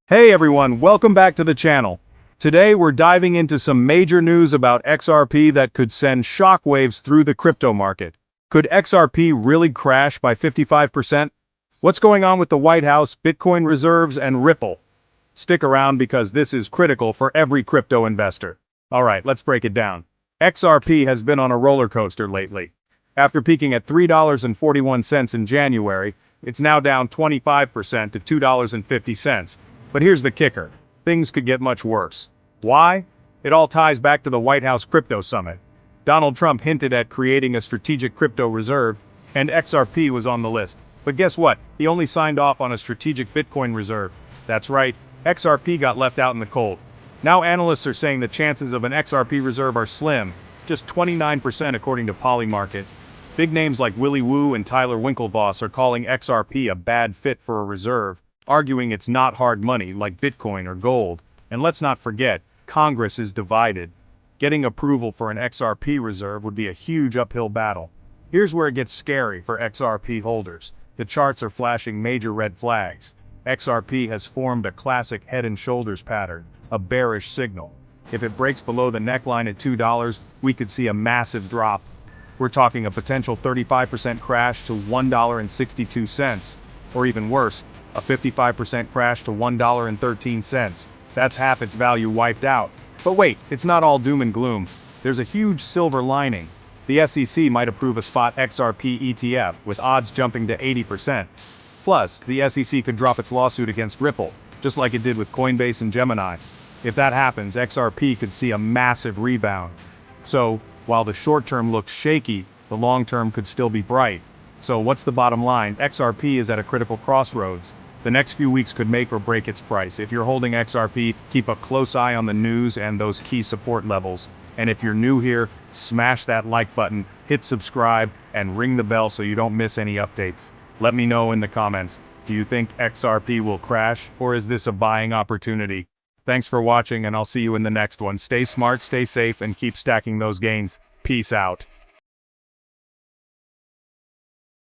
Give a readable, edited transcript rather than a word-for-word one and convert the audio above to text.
Hey everyone, welcome back to the channel. Today we're diving into some major news about XRP that could send shockwaves through the crypto market. Could XRP really crash by 55%? What's going on with the White House, Bitcoin reserves, and Ripple? Stick around because this is critical for every crypto investor. Alright, let's break it down. XRP has been on a roller coaster lately. After peaking at $3.41 in January, it's now down 25% to $2.50. But here's the kicker. Things could get much worse. Why? It all ties back to the White House Crypto Summit. Donald Trump hinted at creating a strategic crypto reserve, and XRP was on the list. But guess what? He only signed off on a strategic Bitcoin reserve. That's right, XRP got left out in the cold. Now analysts are saying the chances of an XRP reserve are slim, just 29% according to Polymarket. Big names like Willy Woo and Tyler Winklevoss are calling XRP a bad fit for a reserve, arguing it's not hard money like Bitcoin or gold. And let's not forget, Congress is divided. Getting approval for an XRP reserve would be a huge uphill battle. Here's where it gets scary for XRP holders. The charts are flashing major red flags. XRP has formed a classic head and shoulders pattern, a bearish signal. If it breaks below the neckline at $2, we could see a massive drop. We're talking a potential 35% crash to $1.62, or even worse, a 55% crash to $1.13. That's half its value wiped out. But wait, it's not all doom and gloom. There's a huge silver lining. The SEC might approve a spot XRP ETF, with odds jumping to 80%. Plus, the SEC could drop its lawsuit against Ripple, just like it did with Coinbase and Gemini. If that happens, XRP could see a massive rebound. So, while the short term looks shaky, the long term could still be bright. So what's the bottom line? XRP is at a critical crossroads. The next few weeks could make or break its price. If you're holding XRP, keep a close eye on the news and those key support levels. And if you're new here, smash that like button, hit subscribe, and ring the bell so you don't miss any updates. Let me know in the comments. Do you think XRP will crash, or is this a buying opportunity? Thanks for watching, and I'll see you in the next one. Stay smart, stay safe, and keep stacking those gains. Peace out.